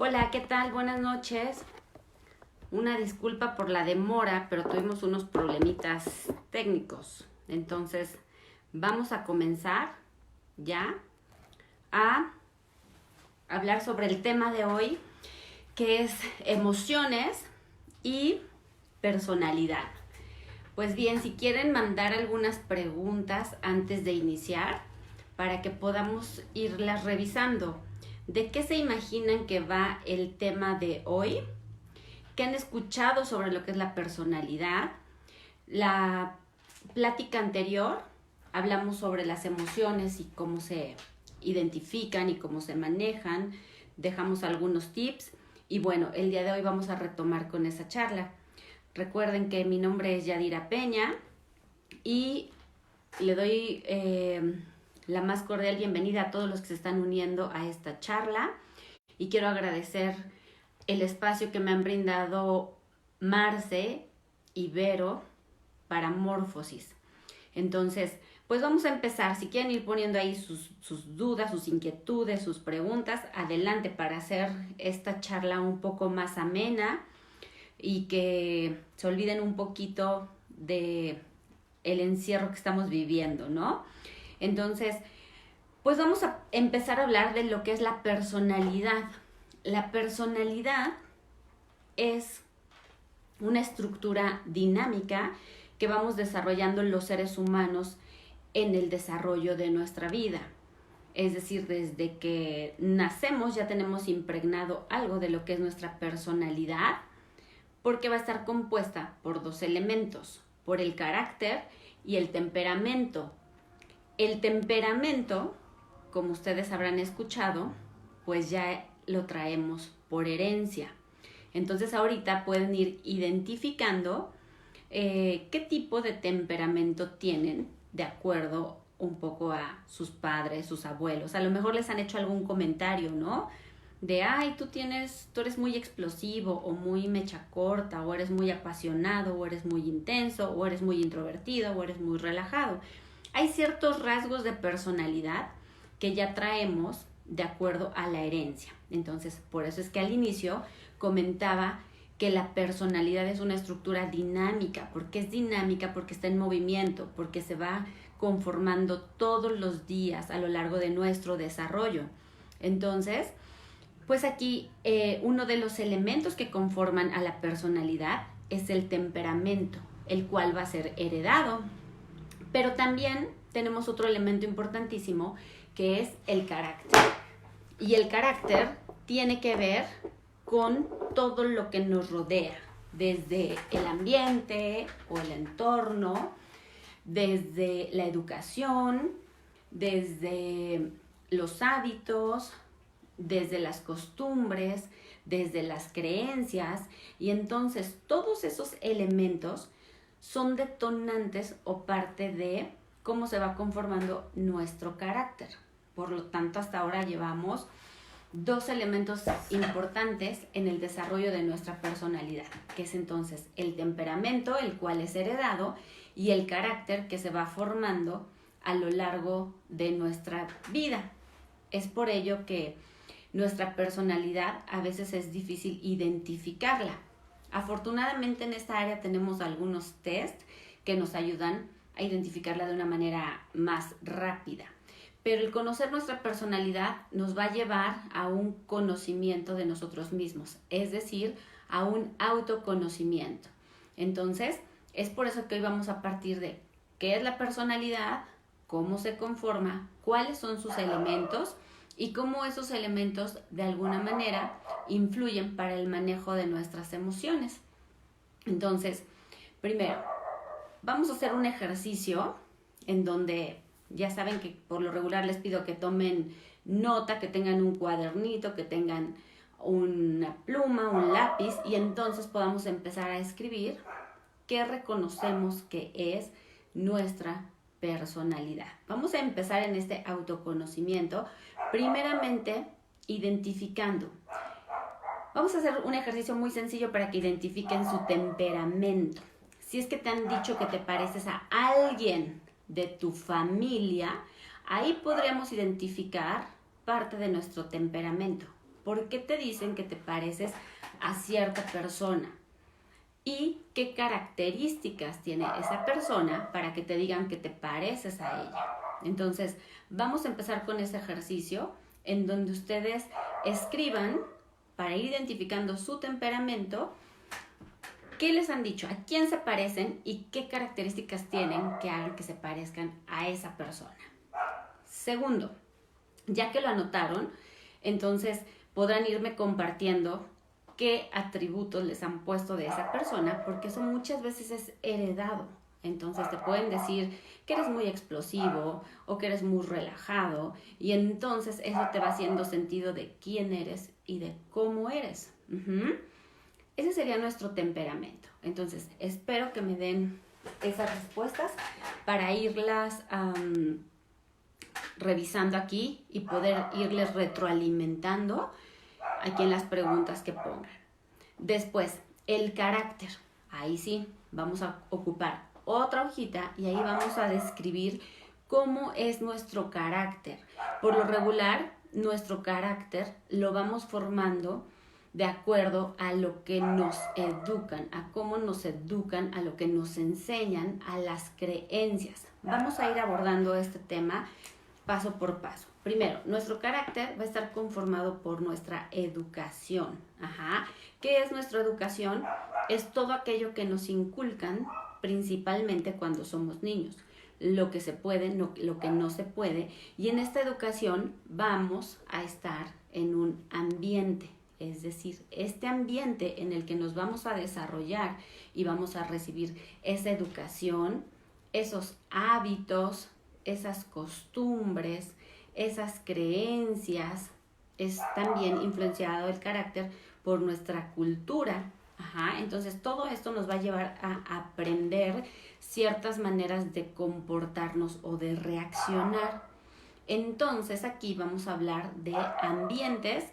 Hola, ¿qué tal? Buenas noches. Una disculpa por la demora, pero tuvimos unos problemitas técnicos. Entonces, vamos a comenzar ya a hablar sobre el tema de hoy, que es emociones y personalidad. Pues bien, si quieren mandar algunas preguntas antes de iniciar, para que podamos irlas revisando. ¿De qué se imaginan que va el tema de hoy? ¿Qué han escuchado sobre lo que es la personalidad? La plática anterior hablamos sobre las emociones y cómo se identifican y cómo se manejan. Dejamos algunos tips y bueno, el día de hoy vamos a retomar con esa charla. Recuerden que mi nombre es Yadira Peña y le doy la más cordial bienvenida a todos los que se están uniendo a esta charla y quiero agradecer el espacio que me han brindado Marce y Vero para Morfosis. Entonces, pues vamos a empezar. Si quieren ir poniendo ahí sus dudas, sus inquietudes, sus preguntas, adelante para hacer esta charla un poco más amena y que se olviden un poquito de el encierro que estamos viviendo, ¿no? Entonces, pues vamos a empezar a hablar de lo que es la personalidad. La personalidad es una estructura dinámica que vamos desarrollando los seres humanos en el desarrollo de nuestra vida. Es decir, desde que nacemos ya tenemos impregnado algo de lo que es nuestra personalidad, porque va a estar compuesta por dos elementos, por el carácter y el temperamento. El temperamento, como ustedes habrán escuchado, pues ya lo traemos por herencia. Entonces ahorita pueden ir identificando qué tipo de temperamento tienen de acuerdo un poco a sus padres, sus abuelos. A lo mejor les han hecho algún comentario, ¿no? De, ay, tú eres muy explosivo o muy mecha corta o eres muy apasionado o eres muy intenso o eres muy introvertido o eres muy relajado. Hay ciertos rasgos de personalidad que ya traemos de acuerdo a la herencia. Entonces, por eso es que al inicio comentaba que la personalidad es una estructura dinámica. ¿Por qué es dinámica? Porque está en movimiento, porque se va conformando todos los días a lo largo de nuestro desarrollo. Entonces, pues aquí uno de los elementos que conforman a la personalidad es el temperamento, el cual va a ser heredado. Pero también tenemos otro elemento importantísimo que es el carácter. Y el carácter tiene que ver con todo lo que nos rodea, desde el ambiente o el entorno, desde la educación, desde los hábitos, desde las costumbres, desde las creencias. Y entonces todos esos elementos son detonantes o parte de cómo se va conformando nuestro carácter. Por lo tanto, hasta ahora llevamos dos elementos importantes en el desarrollo de nuestra personalidad, que es entonces el temperamento, el cual es heredado, y el carácter que se va formando a lo largo de nuestra vida. Es por ello que nuestra personalidad a veces es difícil identificarla. Afortunadamente en esta área tenemos algunos test que nos ayudan a identificarla de una manera más rápida. Pero el conocer nuestra personalidad nos va a llevar a un conocimiento de nosotros mismos, es decir, a un autoconocimiento. Entonces, es por eso que hoy vamos a partir de qué es la personalidad, cómo se conforma, cuáles son sus elementos y cómo esos elementos de alguna manera influyen para el manejo de nuestras emociones. Entonces, primero, vamos a hacer un ejercicio en donde ya saben que por lo regular les pido que tomen nota, que tengan un cuadernito, que tengan una pluma, un lápiz y entonces podamos empezar a escribir qué reconocemos que es nuestra personalidad. Vamos a empezar en este autoconocimiento, primeramente identificando. Vamos a hacer un ejercicio muy sencillo para que identifiquen su temperamento. Si es que te han dicho que te pareces a alguien de tu familia, ahí podríamos identificar parte de nuestro temperamento. ¿Por qué te dicen que te pareces a cierta persona? ¿Y qué características tiene esa persona para que te digan que te pareces a ella? Entonces, vamos a empezar con ese ejercicio en donde ustedes escriban para ir identificando su temperamento. ¿Qué les han dicho? ¿A quién se parecen y qué características tienen que hagan que se parezcan a esa persona? Segundo, ya que lo anotaron, entonces podrán irme compartiendo qué atributos les han puesto de esa persona, porque eso muchas veces es heredado. Entonces te pueden decir que eres muy explosivo o que eres muy relajado, y entonces eso te va haciendo sentido de quién eres y de cómo eres. Ese sería nuestro temperamento. Entonces, espero que me den esas respuestas para irlas revisando aquí y poder irles retroalimentando aquí en las preguntas que pongan. Después, el carácter. Ahí sí, vamos a ocupar otra hojita y ahí vamos a describir cómo es nuestro carácter. Por lo regular, nuestro carácter lo vamos formando de acuerdo a lo que nos educan, a cómo nos educan, a lo que nos enseñan, a las creencias. Vamos a ir abordando este tema paso por paso. Primero, nuestro carácter va a estar conformado por nuestra educación. ¿Qué es nuestra educación? Es todo aquello que nos inculcan principalmente cuando somos niños. Lo que se puede, lo que no se puede. Y en esta educación vamos a estar en un ambiente. Es decir, este ambiente en el que nos vamos a desarrollar y vamos a recibir esa educación, esos hábitos, esas costumbres, esas creencias, es también influenciado el carácter por nuestra cultura. Entonces todo esto nos va a llevar a aprender ciertas maneras de comportarnos o de reaccionar. Entonces aquí vamos a hablar de ambientes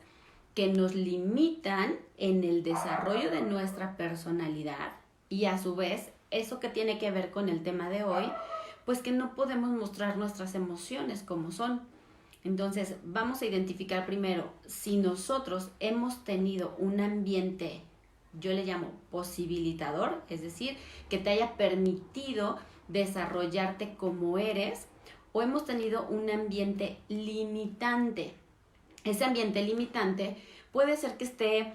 que nos limitan en el desarrollo de nuestra personalidad, y a su vez, eso que tiene que ver con el tema de hoy, pues que no podemos mostrar nuestras emociones como son. Entonces, vamos a identificar primero si nosotros hemos tenido un ambiente, yo le llamo posibilitador, es decir, que te haya permitido desarrollarte como eres, o hemos tenido un ambiente limitante. Ese ambiente limitante puede ser que esté,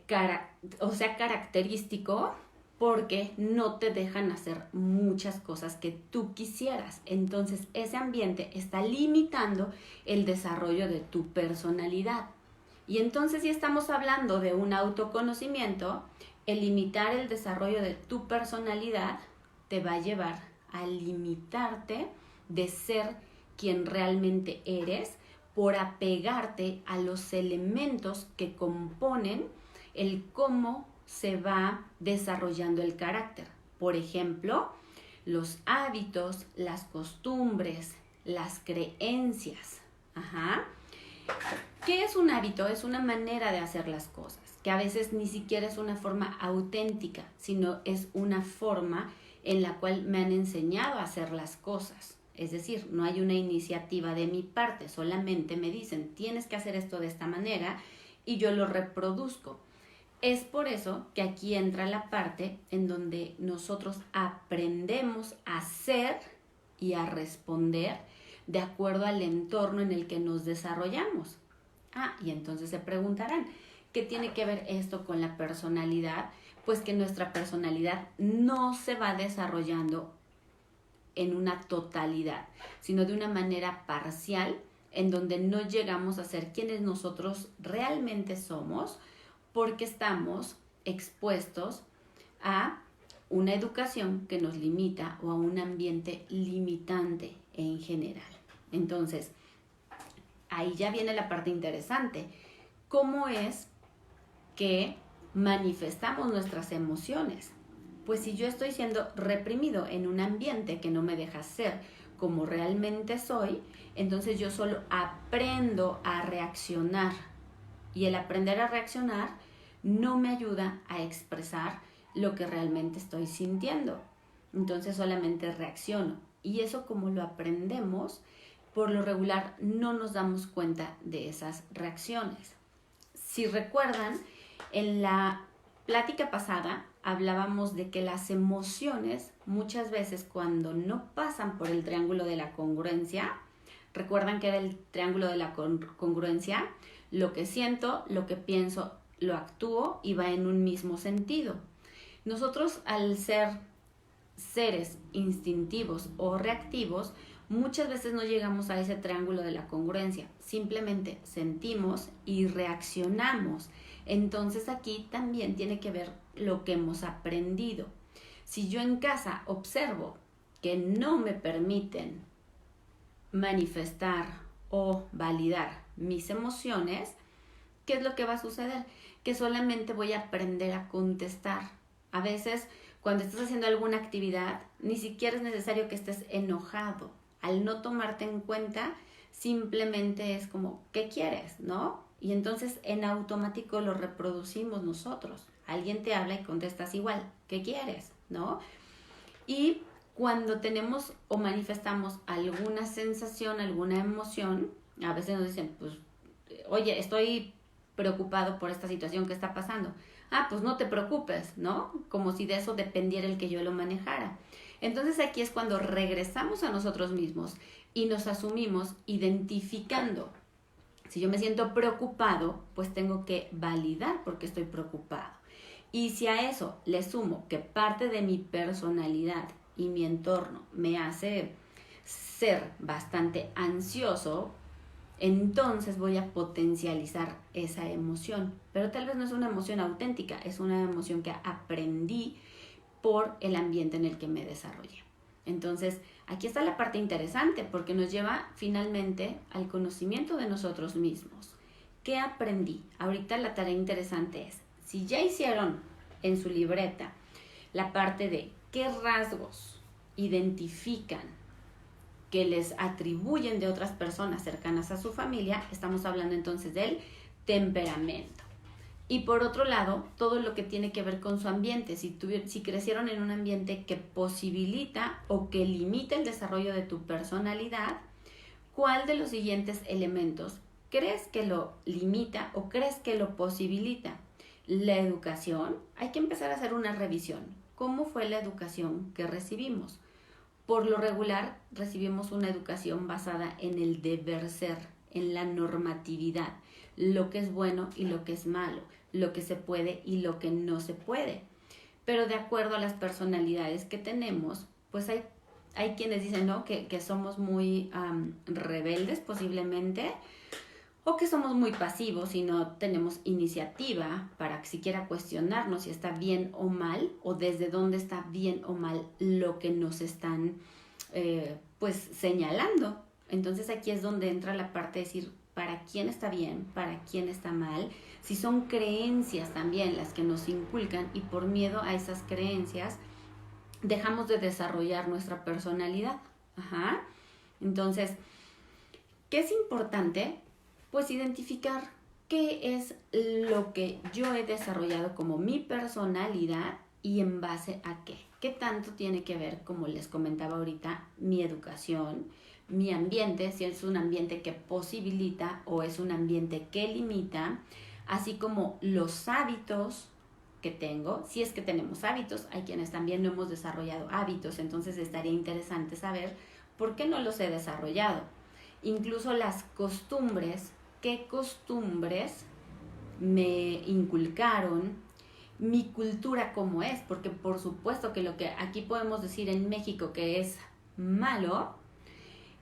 característico porque no te dejan hacer muchas cosas que tú quisieras. Entonces, ese ambiente está limitando el desarrollo de tu personalidad. Y entonces, si estamos hablando de un autoconocimiento, el limitar el desarrollo de tu personalidad te va a llevar a limitarte de ser quien realmente eres, por apegarte a los elementos que componen el cómo se va desarrollando el carácter. Por ejemplo, los hábitos, las costumbres, las creencias. ¿Qué es un hábito? Es una manera de hacer las cosas, que a veces ni siquiera es una forma auténtica, sino es una forma en la cual me han enseñado a hacer las cosas. Es decir, no hay una iniciativa de mi parte, solamente me dicen, tienes que hacer esto de esta manera y yo lo reproduzco. Es por eso que aquí entra la parte en donde nosotros aprendemos a ser y a responder de acuerdo al entorno en el que nos desarrollamos. Y entonces se preguntarán, ¿qué tiene que ver esto con la personalidad? Pues que nuestra personalidad no se va desarrollando en una totalidad, sino de una manera parcial, en donde no llegamos a ser quienes nosotros realmente somos, porque estamos expuestos a una educación que nos limita o a un ambiente limitante en general. Entonces, ahí ya viene la parte interesante. ¿Cómo es que manifestamos nuestras emociones? Pues si yo estoy siendo reprimido en un ambiente que no me deja ser como realmente soy, entonces yo solo aprendo a reaccionar. Y el aprender a reaccionar no me ayuda a expresar lo que realmente estoy sintiendo. Entonces solamente reacciono. Y eso, como lo aprendemos, por lo regular no nos damos cuenta de esas reacciones. Si recuerdan, en la plática pasada hablábamos de que las emociones muchas veces cuando no pasan por el triángulo de la congruencia, recuerdan que era el triángulo de la congruencia, lo que siento, lo que pienso, lo actúo y va en un mismo sentido. Nosotros, al ser seres instintivos o reactivos, muchas veces no llegamos a ese triángulo de la congruencia, simplemente sentimos y reaccionamos. Entonces aquí también tiene que ver lo que hemos aprendido. Si yo en casa observo que no me permiten manifestar o validar mis emociones, ¿qué es lo que va a suceder? Que solamente voy a aprender a contestar. A veces, cuando estás haciendo alguna actividad, ni siquiera es necesario que estés enojado. Al no tomarte en cuenta, simplemente es como, ¿qué quieres? ¿No? Y entonces en automático lo reproducimos nosotros. Alguien te habla y contestas igual, ¿qué quieres? ¿No? Y cuando tenemos o manifestamos alguna sensación, alguna emoción, a veces nos dicen, pues, oye, estoy preocupado por esta situación que está pasando. Ah, pues no te preocupes, ¿no? Como si de eso dependiera el que yo lo manejara. Entonces aquí es cuando regresamos a nosotros mismos y nos asumimos identificando. Si yo me siento preocupado, pues tengo que validar por qué estoy preocupado. Y si a eso le sumo que parte de mi personalidad y mi entorno me hace ser bastante ansioso, entonces voy a potencializar esa emoción. Pero tal vez no es una emoción auténtica, es una emoción que aprendí por el ambiente en el que me desarrollé. Entonces, aquí está la parte interesante porque nos lleva finalmente al conocimiento de nosotros mismos. ¿Qué aprendí? Ahorita la tarea interesante es, si ya hicieron en su libreta la parte de qué rasgos identifican que les atribuyen de otras personas cercanas a su familia, estamos hablando entonces del temperamento. Y por otro lado, todo lo que tiene que ver con su ambiente, si crecieron en un ambiente que posibilita o que limita el desarrollo de tu personalidad, ¿cuál de los siguientes elementos crees que lo limita o crees que lo posibilita? La educación, hay que empezar a hacer una revisión. ¿Cómo fue la educación que recibimos? Por lo regular, recibimos una educación basada en el deber ser, en la normatividad, lo que es bueno y lo que es malo, lo que se puede y lo que no se puede. Pero de acuerdo a las personalidades que tenemos, pues hay quienes dicen, ¿no?, que somos muy rebeldes posiblemente, o que somos muy pasivos y no tenemos iniciativa para siquiera cuestionarnos si está bien o mal, o desde dónde está bien o mal lo que nos están pues señalando. Entonces aquí es donde entra la parte de decir para quién está bien, para quién está mal, si son creencias también las que nos inculcan y por miedo a esas creencias dejamos de desarrollar nuestra personalidad. Ajá. Entonces, ¿qué es importante? Pues identificar qué es lo que yo he desarrollado como mi personalidad y en base a qué. ¿Qué tanto tiene que ver, como les comentaba ahorita, mi educación, mi ambiente, si es un ambiente que posibilita o es un ambiente que limita, así como los hábitos que tengo, si es que tenemos hábitos, hay quienes también no hemos desarrollado hábitos, entonces estaría interesante saber por qué no los he desarrollado. Incluso las costumbres, qué costumbres me inculcaron, mi cultura cómo es, porque por supuesto que lo que aquí podemos decir en México que es malo,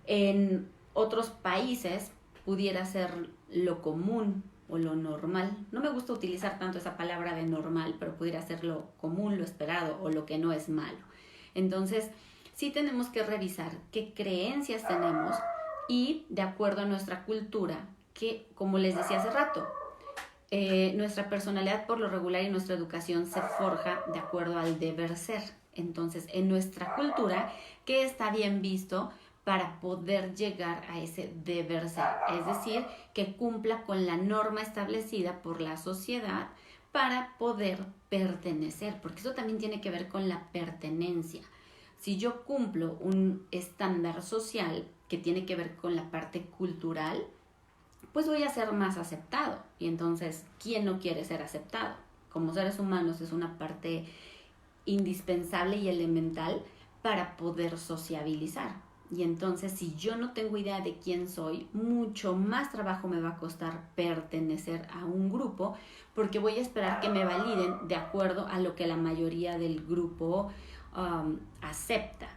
en otros países pudiera ser lo común o lo normal. No me gusta utilizar tanto esa palabra de normal, pero pudiera ser lo común, lo esperado o lo que no es malo. Entonces, sí tenemos que revisar qué creencias tenemos y de acuerdo a nuestra cultura, que como les decía hace rato, nuestra personalidad por lo regular y nuestra educación se forja de acuerdo al deber ser. Entonces, en nuestra cultura, ¿qué está bien visto para poder llegar a ese deber ser? Es decir, que cumpla con la norma establecida por la sociedad para poder pertenecer, porque eso también tiene que ver con la pertenencia. Si yo cumplo un estándar social, que tiene que ver con la parte cultural, pues voy a ser más aceptado. Y entonces, ¿quién no quiere ser aceptado? Como seres humanos es una parte indispensable y elemental para poder sociabilizar. Y entonces, si yo no tengo idea de quién soy, mucho más trabajo me va a costar pertenecer a un grupo, porque voy a esperar que me validen de acuerdo a lo que la mayoría del grupo acepta.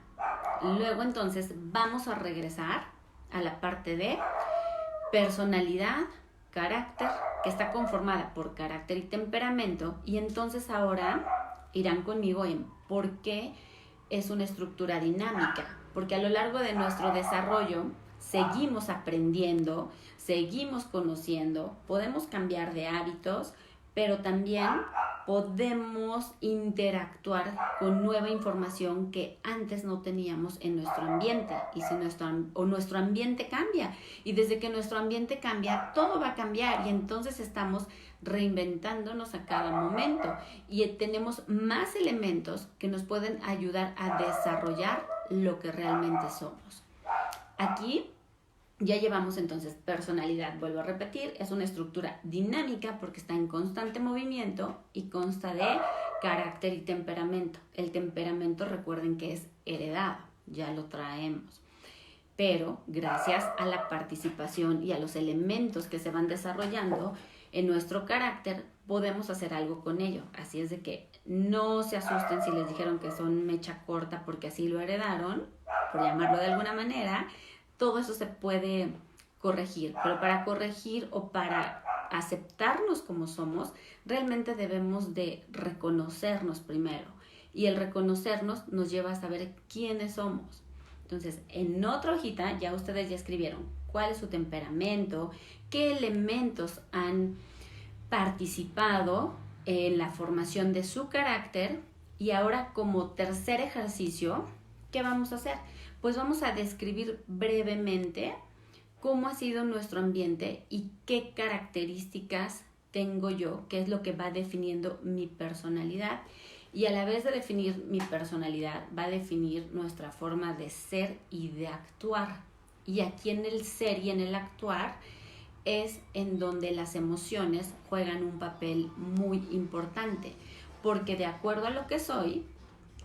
Luego, entonces, vamos a regresar a la parte de personalidad, carácter, que está conformada por carácter y temperamento. Y entonces ahora irán conmigo en por qué es una estructura dinámica, porque a lo largo de nuestro desarrollo seguimos aprendiendo, seguimos conociendo, podemos cambiar de hábitos, pero también podemos interactuar con nueva información que antes no teníamos en nuestro ambiente. Y si nuestro ambiente cambia, y desde que nuestro ambiente cambia, todo va a cambiar, y entonces estamos reinventándonos a cada momento y tenemos más elementos que nos pueden ayudar a desarrollar lo que realmente somos. Aquí ya llevamos entonces personalidad, vuelvo a repetir, es una estructura dinámica porque está en constante movimiento y consta de carácter y temperamento. El temperamento, recuerden que es heredado, ya lo traemos. Pero gracias a la participación y a los elementos que se van desarrollando en nuestro carácter, podemos hacer algo con ello. Así es de que no se asusten si les dijeron que son mecha corta porque así lo heredaron, por llamarlo de alguna manera. Todo eso se puede corregir, pero para corregir o para aceptarnos como somos, realmente debemos de reconocernos primero. Y el reconocernos nos lleva a saber quiénes somos. Entonces, en otra hojita ya ustedes ya escribieron cuál es su temperamento, qué elementos han participado en la formación de su carácter. Y ahora, como tercer ejercicio, ¿qué vamos a hacer? Pues vamos a describir brevemente cómo ha sido nuestro ambiente y qué características tengo yo, qué es lo que va definiendo mi personalidad. Y a la vez de definir mi personalidad, va a definir nuestra forma de ser y de actuar. Y aquí en el ser y en el actuar es en donde las emociones juegan un papel muy importante, porque de acuerdo a lo que soy,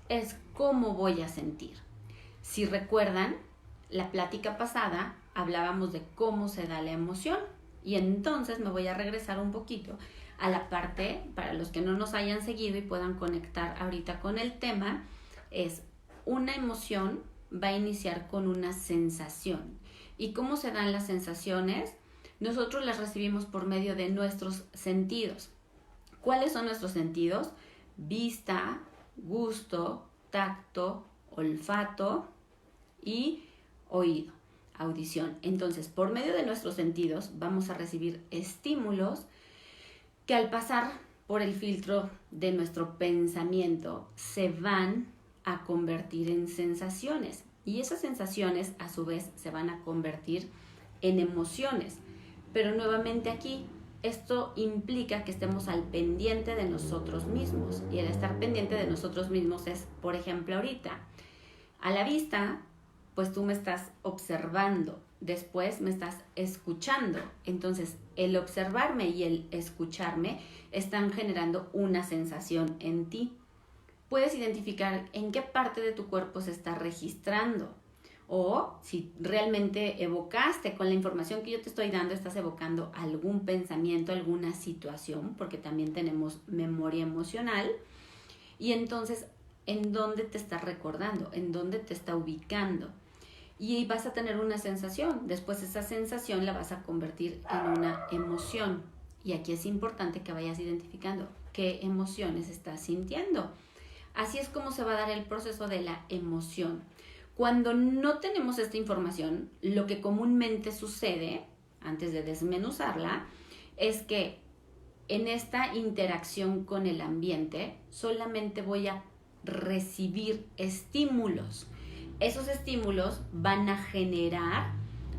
es cómo voy a sentir. Si recuerdan, la plática pasada hablábamos de cómo se da la emoción, y entonces me voy a regresar un poquito a la parte, para los que no nos hayan seguido y puedan conectar ahorita con el tema, es una emoción va a iniciar con una sensación. ¿Y cómo se dan las sensaciones? Nosotros las recibimos por medio de nuestros sentidos. ¿Cuáles son nuestros sentidos? Vista, gusto, tacto, olfato y oído, audición. Entonces, por medio de nuestros sentidos vamos a recibir estímulos que al pasar por el filtro de nuestro pensamiento se van a convertir en sensaciones, y esas sensaciones a su vez se van a convertir en emociones. Pero nuevamente aquí, esto implica que estemos al pendiente de nosotros mismos, y el estar pendiente de nosotros mismos es, por ejemplo, ahorita, a la vista, pues tú me estás observando, después me estás escuchando. Entonces, el observarme y el escucharme están generando una sensación en ti. Puedes identificar en qué parte de tu cuerpo se está registrando, o si realmente evocaste con la información que yo te estoy dando, estás evocando algún pensamiento, alguna situación, porque también tenemos memoria emocional. Y entonces, ¿en dónde te está recordando? ¿En dónde te está ubicando? Y vas a tener una sensación. Después esa sensación la vas a convertir en una emoción. Y aquí es importante que vayas identificando qué emociones estás sintiendo. Así es como se va a dar el proceso de la emoción. Cuando no tenemos esta información, lo que comúnmente sucede, antes de desmenuzarla, es que en esta interacción con el ambiente solamente voy a recibir estímulos. Esos estímulos van a generar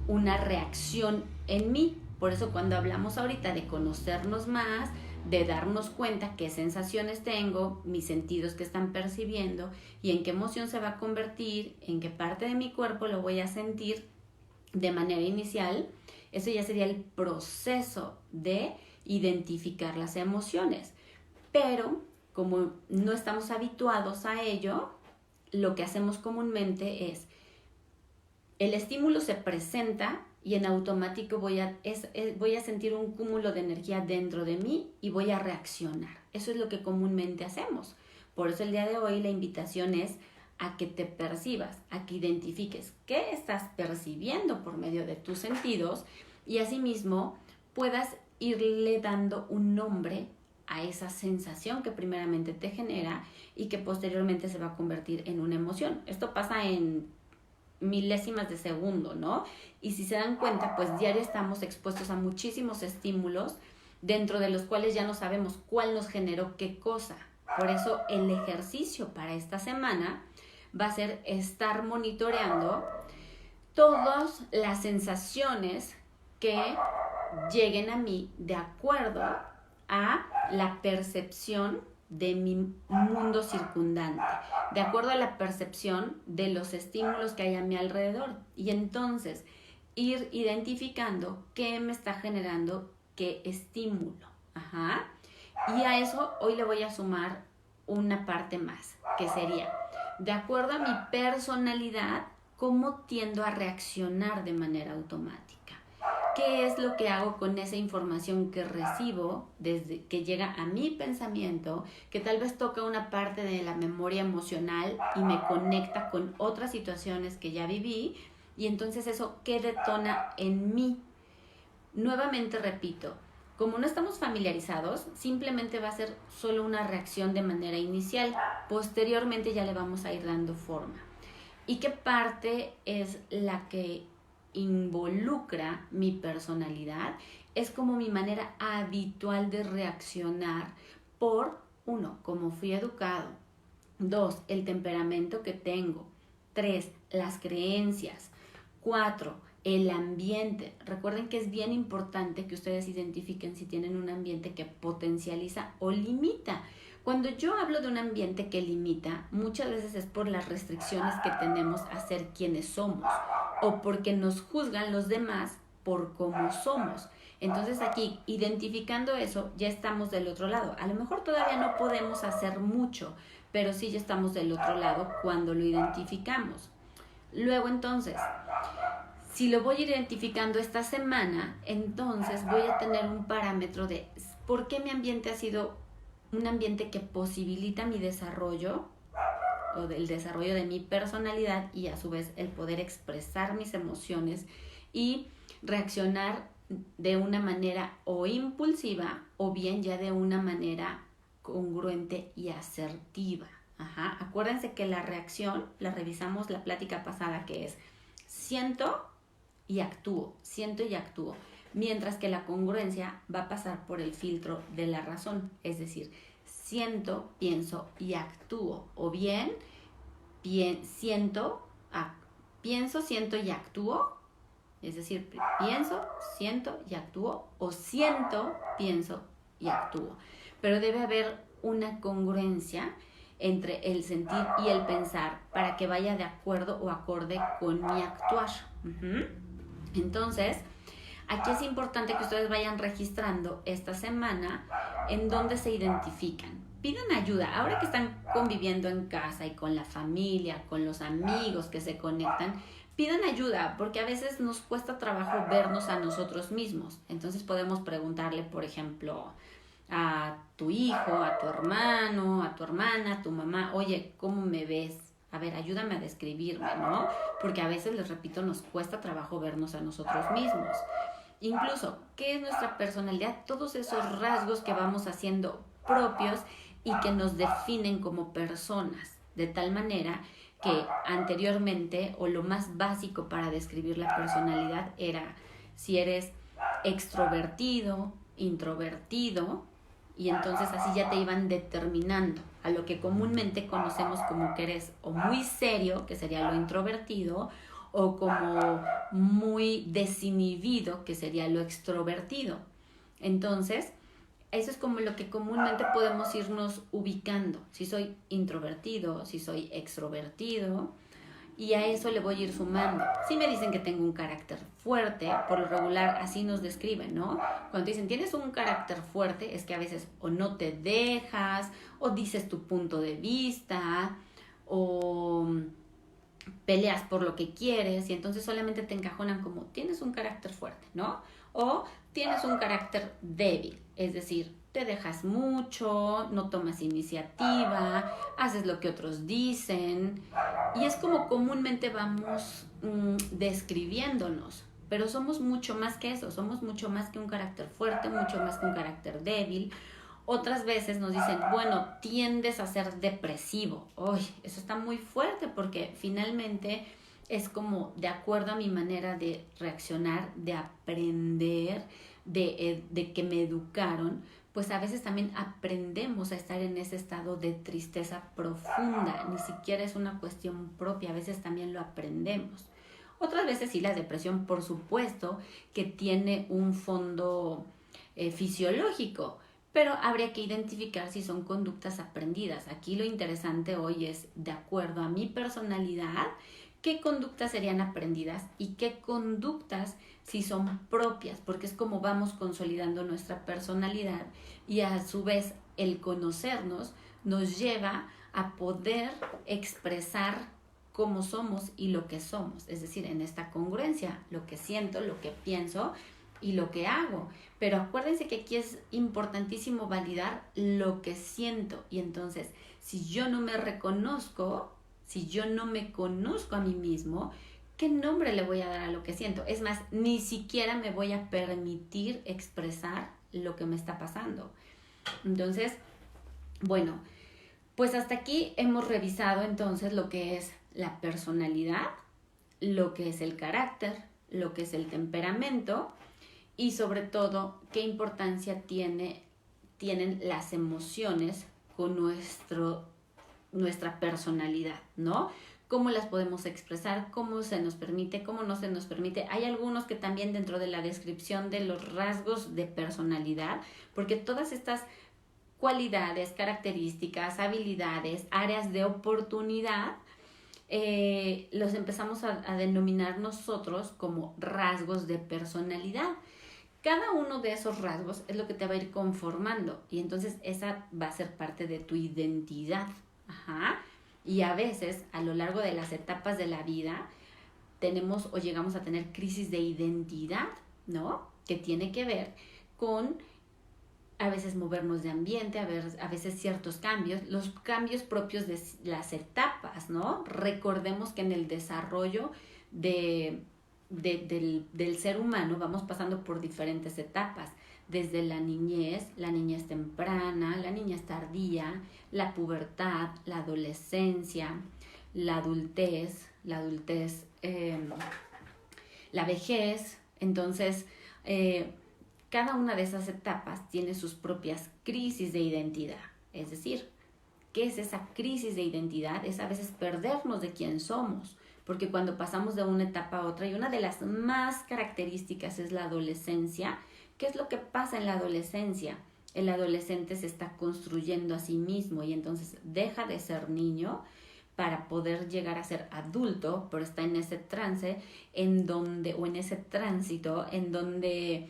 una reacción en mí. Por eso cuando hablamos ahorita de conocernos más, de darnos cuenta qué sensaciones tengo, mis sentidos que están percibiendo y en qué emoción se va a convertir, en qué parte de mi cuerpo lo voy a sentir, de manera inicial, eso ya sería el proceso de identificar las emociones. Pero como no estamos habituados a ello, lo que hacemos comúnmente es, el estímulo se presenta y en automático voy a sentir un cúmulo de energía dentro de mí y voy a reaccionar. Eso es lo que comúnmente hacemos. Por eso el día de hoy la invitación es a que te percibas, a que identifiques qué estás percibiendo por medio de tus sentidos y asimismo puedas irle dando un nombre a esa sensación que primeramente te genera y que posteriormente se va a convertir en una emoción. Esto pasa en milésimas de segundo, ¿no? Y si se dan cuenta, pues diario estamos expuestos a muchísimos estímulos, dentro de los cuales ya no sabemos cuál nos generó qué cosa. Por eso el ejercicio para esta semana va a ser estar monitoreando todas las sensaciones que lleguen a mí de acuerdo a la percepción de mi mundo circundante, de acuerdo a la percepción de los estímulos que hay a mi alrededor. Y entonces ir identificando qué me está generando qué estímulo. Ajá. Y a eso hoy le voy a sumar una parte más, que sería, de acuerdo a mi personalidad, cómo tiendo a reaccionar de manera automática. ¿Qué es lo que hago con esa información que recibo desde que llega a mi pensamiento, que tal vez toca una parte de la memoria emocional y me conecta con otras situaciones que ya viví? Y entonces eso, ¿qué detona en mí? Nuevamente repito, como no estamos familiarizados, simplemente va a ser solo una reacción de manera inicial. Posteriormente ya le vamos a ir dando forma. ¿Y qué parte es la que involucra mi personalidad? Es como mi manera habitual de reaccionar por, 1, cómo fui educado, 2, el temperamento que tengo, 3, las creencias, 4, el ambiente. Recuerden que es bien importante que ustedes identifiquen si tienen un ambiente que potencializa o limita. Cuando yo hablo de un ambiente que limita, muchas veces es por las restricciones que tenemos a ser quienes somos o porque nos juzgan los demás por cómo somos. Entonces aquí, identificando eso, ya estamos del otro lado. A lo mejor todavía no podemos hacer mucho, pero sí ya estamos del otro lado cuando lo identificamos. Luego entonces, si lo voy identificando esta semana, entonces voy a tener un parámetro de por qué mi ambiente ha sido un ambiente que posibilita mi desarrollo o del desarrollo de mi personalidad y a su vez el poder expresar mis emociones y reaccionar de una manera o impulsiva o bien ya de una manera congruente y asertiva. Ajá. Acuérdense que la reacción, la revisamos la plática pasada, que es siento y actúo, mientras que la congruencia va a pasar por el filtro de la razón, es decir, siento, pienso y actúo, o bien pienso, siento y actúo, es decir, pienso, siento y actúo, o siento, pienso y actúo, pero debe haber una congruencia entre el sentir y el pensar para que vaya de acuerdo o acorde con mi actuar. Entonces, aquí es importante que ustedes vayan registrando esta semana en donde se identifican. Pidan ayuda. Ahora que están conviviendo en casa y con la familia, con los amigos que se conectan, pidan ayuda porque a veces nos cuesta trabajo vernos a nosotros mismos. Entonces podemos preguntarle, por ejemplo, a tu hijo, a tu hermano, a tu hermana, a tu mamá, oye, ¿cómo me ves? A ver, ayúdame a describirme, ¿no? Porque a veces, les repito, nos cuesta trabajo vernos a nosotros mismos. Incluso, ¿qué es nuestra personalidad? Todos esos rasgos que vamos haciendo propios y que nos definen como personas, de tal manera que anteriormente, o lo más básico para describir la personalidad era si eres extrovertido, introvertido, y entonces así ya te iban determinando a lo que comúnmente conocemos como que eres o muy serio, que sería lo introvertido, o como muy desinhibido, que sería lo extrovertido. Entonces, eso es como lo que comúnmente podemos irnos ubicando, si soy introvertido, si soy extrovertido, y a eso le voy a ir sumando. Si me dicen que tengo un carácter fuerte, por lo regular así nos describen, ¿no? Cuando dicen tienes un carácter fuerte, es que a veces o no te dejas, o dices tu punto de vista, o peleas por lo que quieres y entonces solamente te encajonan como tienes un carácter fuerte, ¿no? O tienes un carácter débil, es decir, te dejas mucho, no tomas iniciativa, haces lo que otros dicen y es como comúnmente vamos describiéndonos, pero somos mucho más que eso, somos mucho más que un carácter fuerte, mucho más que un carácter débil. Otras veces nos dicen, bueno, tiendes a ser depresivo. Uy, eso está muy fuerte porque finalmente es como de acuerdo a mi manera de reaccionar, de aprender, de que me educaron, pues a veces también aprendemos a estar en ese estado de tristeza profunda. Ni siquiera es una cuestión propia, a veces también lo aprendemos. Otras veces sí, la depresión, por supuesto, que tiene un fondo fisiológico, pero habría que identificar si son conductas aprendidas. Aquí lo interesante hoy es, de acuerdo a mi personalidad, qué conductas serían aprendidas y qué conductas si son propias, porque es como vamos consolidando nuestra personalidad y a su vez el conocernos nos lleva a poder expresar cómo somos y lo que somos, es decir, en esta congruencia, lo que siento, lo que pienso y lo que hago. Pero acuérdense que aquí es importantísimo validar lo que siento. Y entonces, si yo no me reconozco, si yo no me conozco a mí mismo, ¿qué nombre le voy a dar a lo que siento? Es más, ni siquiera me voy a permitir expresar lo que me está pasando. Entonces, bueno, pues hasta aquí hemos revisado entonces lo que es la personalidad, lo que es el carácter, lo que es el temperamento, y sobre todo qué importancia tienen las emociones con nuestra personalidad, ¿no? Cómo las podemos expresar, cómo se nos permite, cómo no se nos permite. Hay algunos que también dentro de la descripción de los rasgos de personalidad, porque todas estas cualidades, características, habilidades, áreas de oportunidad, los empezamos a denominar nosotros como rasgos de personalidad. Cada uno de esos rasgos es lo que te va a ir conformando y entonces esa va a ser parte de tu identidad. Ajá. Y a veces, a lo largo de las etapas de la vida, tenemos o llegamos a tener crisis de identidad, ¿no? Que tiene que ver con a veces movernos de ambiente, a veces ciertos cambios, los cambios propios de las etapas, ¿no? Recordemos que en el desarrollo del ser humano vamos pasando por diferentes etapas, desde la niñez temprana, la niñez tardía, la pubertad, la adolescencia, la adultez, la vejez. Entonces, cada una de esas etapas tiene sus propias crisis de identidad. Es decir, ¿qué es esa crisis de identidad? Es a veces perdernos de quién somos, porque cuando pasamos de una etapa a otra, y una de las más características es la adolescencia. ¿Qué es lo que pasa en la adolescencia? El adolescente se está construyendo a sí mismo y entonces deja de ser niño para poder llegar a ser adulto, pero está en ese trance o en ese tránsito en donde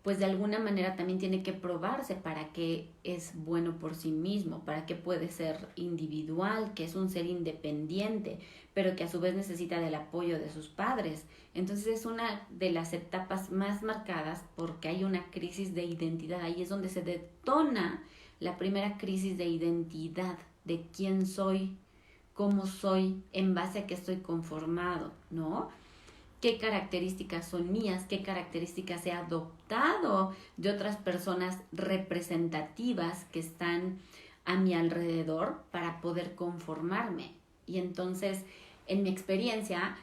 pues de alguna manera también tiene que probarse para qué es bueno por sí mismo, para qué puede ser individual, que es un ser independiente, pero que a su vez necesita del apoyo de sus padres. Entonces es una de las etapas más marcadas porque hay una crisis de identidad. Ahí es donde se detona la primera crisis de identidad, de quién soy, cómo soy, en base a qué estoy conformado, ¿no? Qué características son mías, qué características he adoptado de otras personas representativas que están a mi alrededor para poder conformarme. Y entonces, en mi experiencia,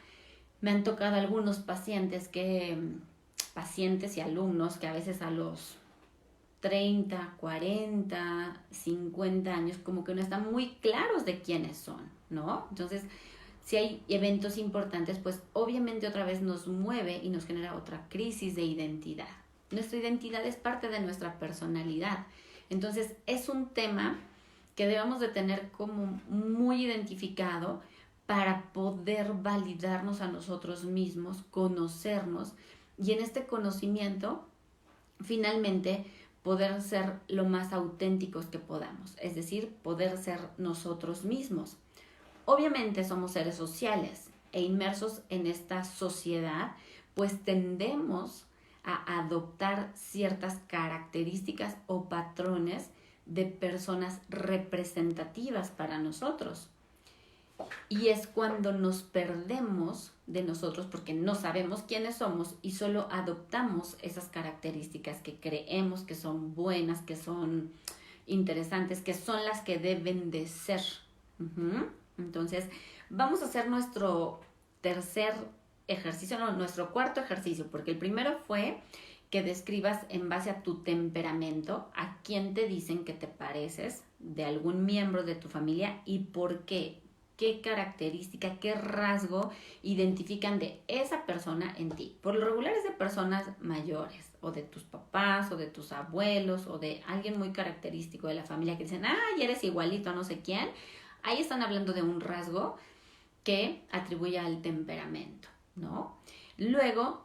me han tocado algunos pacientes y alumnos que a veces a los 30, 40, 50 años como que no están muy claros de quiénes son, ¿no? Entonces, si hay eventos importantes, pues obviamente otra vez nos mueve y nos genera otra crisis de identidad. Nuestra identidad es parte de nuestra personalidad. Entonces es un tema que debemos de tener como muy identificado para poder validarnos a nosotros mismos, conocernos y en este conocimiento finalmente poder ser lo más auténticos que podamos, es decir, poder ser nosotros mismos. Obviamente somos seres sociales e inmersos en esta sociedad, pues tendemos a adoptar ciertas características o patrones de personas representativas para nosotros. Y es cuando nos perdemos de nosotros porque no sabemos quiénes somos y solo adoptamos esas características que creemos que son buenas, que son interesantes, que son las que deben de ser. Entonces, vamos a hacer nuestro tercer ejercicio, no, nuestro cuarto ejercicio, porque el primero fue que describas en base a tu temperamento a quién te dicen que te pareces, de algún miembro de tu familia y por qué. ¿Qué característica, qué rasgo identifican de esa persona en ti? Por lo regular es de personas mayores, o de tus papás, o de tus abuelos, o de alguien muy característico de la familia que dicen, y eres igualito a no sé quién. Ahí están hablando de un rasgo que atribuye al temperamento, ¿no? Luego,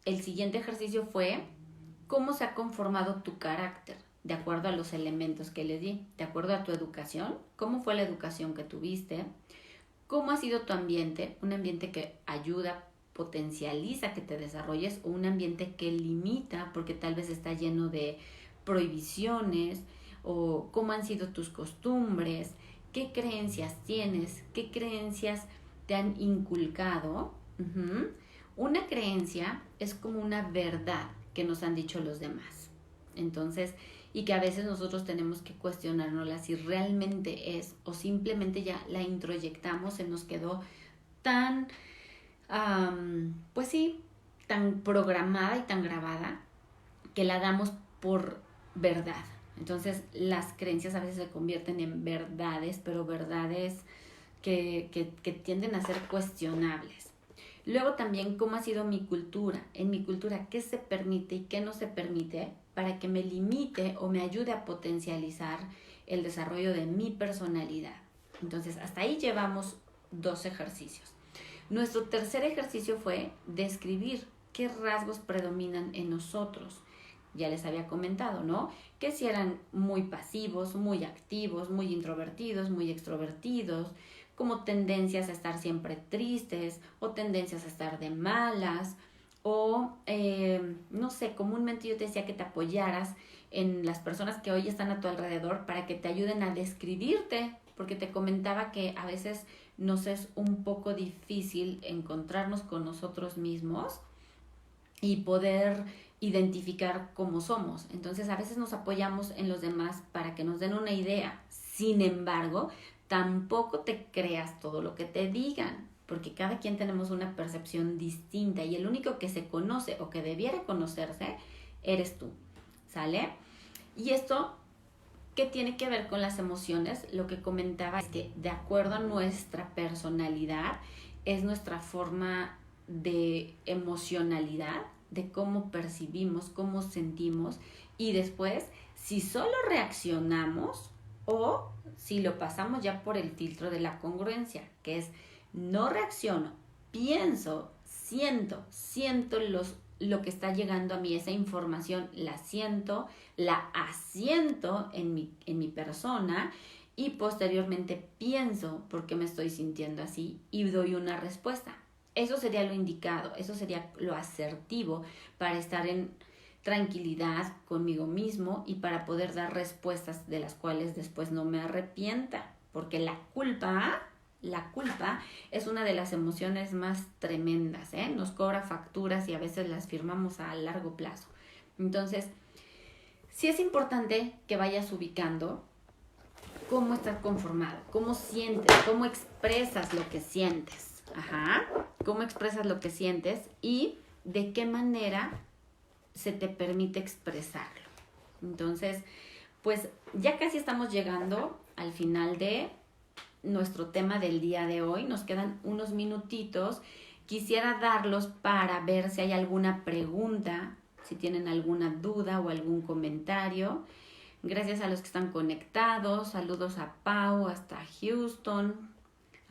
el siguiente ejercicio fue cómo se ha conformado tu carácter de acuerdo a los elementos que les di, de acuerdo a tu educación, cómo fue la educación que tuviste, cómo ha sido tu ambiente, un ambiente que ayuda, potencializa que te desarrolles o un ambiente que limita porque tal vez está lleno de prohibiciones o cómo han sido tus costumbres, qué creencias tienes, qué creencias te han inculcado. Una creencia es como una verdad que nos han dicho los demás. Entonces, y que a veces nosotros tenemos que cuestionárnosla si realmente es o simplemente ya la introyectamos, se nos quedó tan, pues sí, tan programada y tan grabada que la damos por verdad. Entonces las creencias a veces se convierten en verdades, pero verdades que tienden a ser cuestionables. Luego también cómo ha sido mi cultura. En mi cultura, qué se permite y qué no se permite para que me limite o me ayude a potencializar el desarrollo de mi personalidad. Entonces, hasta ahí llevamos 2 ejercicios. Nuestro tercer ejercicio fue describir qué rasgos predominan en nosotros. Ya les había comentado, ¿no? Que si eran muy pasivos, muy activos, muy introvertidos, muy extrovertidos, como tendencias a estar siempre tristes o tendencias a estar de malas o, no sé, comúnmente yo te decía que te apoyaras en las personas que hoy están a tu alrededor para que te ayuden a describirte, porque te comentaba que a veces nos es un poco difícil encontrarnos con nosotros mismos y poder identificar cómo somos. Entonces a veces nos apoyamos en los demás para que nos den una idea. Sin embargo, tampoco te creas todo lo que te digan, porque cada quien tenemos una percepción distinta y el único que se conoce o que debiera conocerse eres tú, ¿sale? Y esto, ¿qué tiene que ver con las emociones? Lo que comentaba es que de acuerdo a nuestra personalidad es nuestra forma de emocionalidad, de cómo percibimos, cómo sentimos y después si solo reaccionamos o si lo pasamos ya por el filtro de la congruencia, que es no reacciono, pienso, siento lo que está llegando a mí, esa información la siento, la asiento en mi persona y posteriormente pienso por qué me estoy sintiendo así y doy una respuesta. Eso sería lo indicado, eso sería lo asertivo para estar en tranquilidad conmigo mismo y para poder dar respuestas de las cuales después no me arrepienta, porque la culpa es una de las emociones más tremendas, nos cobra facturas y a veces las firmamos a largo plazo. Entonces, sí es importante que vayas ubicando cómo estás conformado, cómo sientes, cómo expresas lo que sientes, cómo expresas lo que sientes y de qué manera se te permite expresarlo. Entonces, pues ya casi estamos llegando al final de nuestro tema del día de hoy. Nos quedan unos minutitos. Quisiera darlos para ver si hay alguna pregunta, si tienen alguna duda o algún comentario. Gracias a los que están conectados. Saludos a Pau hasta Houston,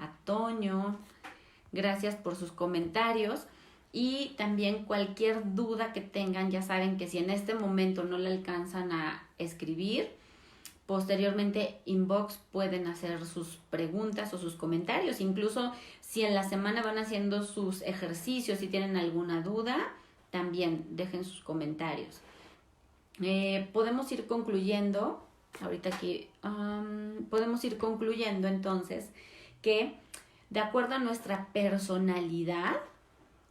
a Toño. Gracias por sus comentarios. Y también cualquier duda que tengan, ya saben que si en este momento no le alcanzan a escribir, posteriormente inbox pueden hacer sus preguntas o sus comentarios. Incluso si en la semana van haciendo sus ejercicios y tienen alguna duda, también dejen sus comentarios. Podemos ir concluyendo, ahorita aquí, podemos ir concluyendo entonces que de acuerdo a nuestra personalidad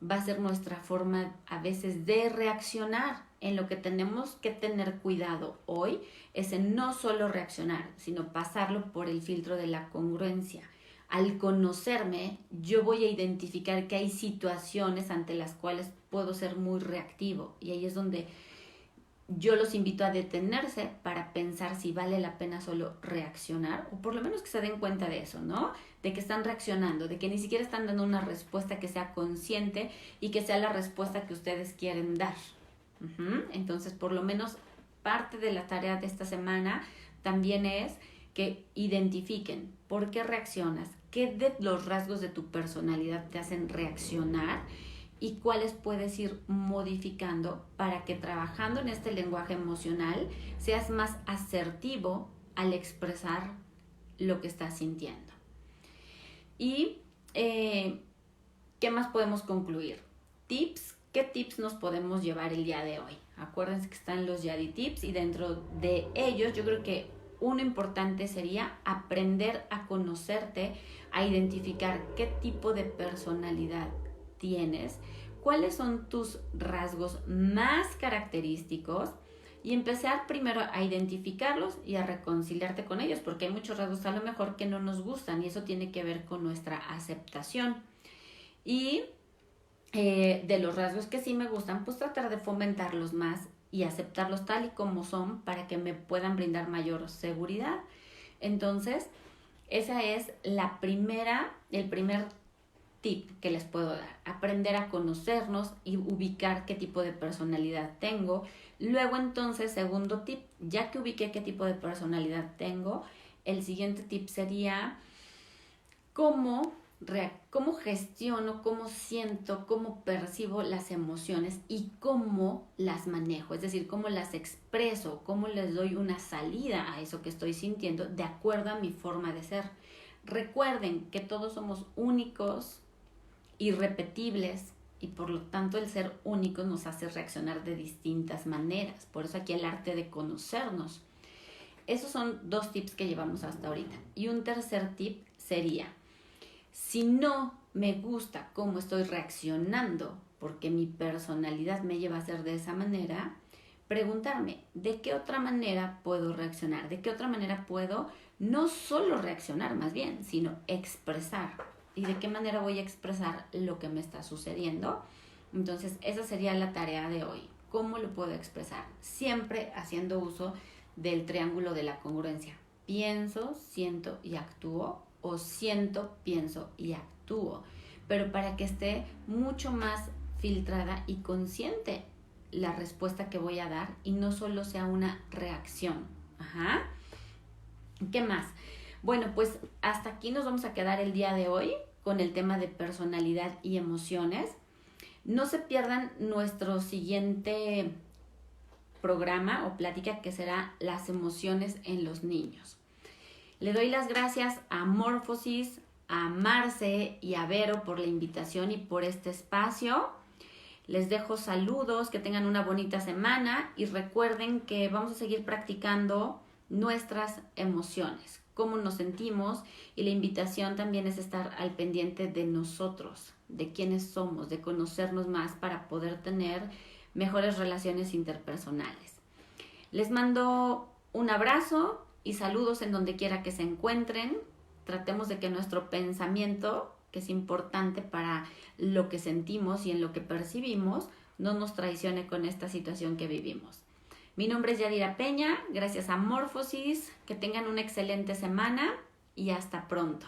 va a ser nuestra forma a veces de reaccionar. En lo que tenemos que tener cuidado hoy es en no solo reaccionar, sino pasarlo por el filtro de la congruencia. Al conocerme, yo voy a identificar que hay situaciones ante las cuales puedo ser muy reactivo, y ahí es donde yo los invito a detenerse para pensar si vale la pena solo reaccionar, o por lo menos que se den cuenta de eso, ¿no? De que están reaccionando, de que ni siquiera están dando una respuesta que sea consciente y que sea la respuesta que ustedes quieren dar. Entonces, por lo menos parte de la tarea de esta semana también es que identifiquen por qué reaccionas, qué de los rasgos de tu personalidad te hacen reaccionar y cuáles puedes ir modificando para que trabajando en este lenguaje emocional seas más asertivo al expresar lo que estás sintiendo. Y ¿qué más podemos concluir? Tips. ¿Qué tips nos podemos llevar el día de hoy? Acuérdense que están los Yadi Tips y dentro de ellos yo creo que uno importante sería aprender a conocerte, a identificar qué tipo de personalidad tienes, cuáles son tus rasgos más característicos y empezar primero a identificarlos y a reconciliarte con ellos, porque hay muchos rasgos a lo mejor que no nos gustan y eso tiene que ver con nuestra aceptación. Y de los rasgos que sí me gustan, pues tratar de fomentarlos más y aceptarlos tal y como son para que me puedan brindar mayor seguridad. Entonces, esa es el primer tip que les puedo dar. Aprender a conocernos y ubicar qué tipo de personalidad tengo. Luego entonces, segundo tip, ya que ubiqué qué tipo de personalidad tengo, el siguiente tip sería cómo gestiono, cómo siento, cómo percibo las emociones y cómo las manejo, es decir, cómo las expreso, cómo les doy una salida a eso que estoy sintiendo de acuerdo a mi forma de ser. Recuerden que todos somos únicos, irrepetibles, y por lo tanto el ser únicos nos hace reaccionar de distintas maneras. Por eso aquí el arte de conocernos. Esos son 2 tips que llevamos hasta ahorita. Y un tercer tip sería: si no me gusta cómo estoy reaccionando, porque mi personalidad me lleva a ser de esa manera, preguntarme, ¿de qué otra manera puedo reaccionar? ¿De qué otra manera puedo no solo reaccionar más bien, sino expresar? ¿Y de qué manera voy a expresar lo que me está sucediendo? Entonces, esa sería la tarea de hoy. ¿Cómo lo puedo expresar? Siempre haciendo uso del triángulo de la congruencia. Pienso, siento y actúo, o siento, pienso y actúo, pero para que esté mucho más filtrada y consciente la respuesta que voy a dar y no solo sea una reacción. ¿Qué más? Bueno, pues hasta aquí nos vamos a quedar el día de hoy con el tema de personalidad y emociones. No se pierdan nuestro siguiente programa o plática, que será las emociones en los niños. Le doy las gracias a Morphosis, a Marce y a Vero por la invitación y por este espacio. Les dejo saludos, que tengan una bonita semana y recuerden que vamos a seguir practicando nuestras emociones, cómo nos sentimos, y la invitación también es estar al pendiente de nosotros, de quiénes somos, de conocernos más para poder tener mejores relaciones interpersonales. Les mando un abrazo y saludos en donde quiera que se encuentren. Tratemos de que nuestro pensamiento, que es importante para lo que sentimos y en lo que percibimos, no nos traicione con esta situación que vivimos. Mi nombre es Yadira Peña, gracias a Morphosis, que tengan una excelente semana y hasta pronto.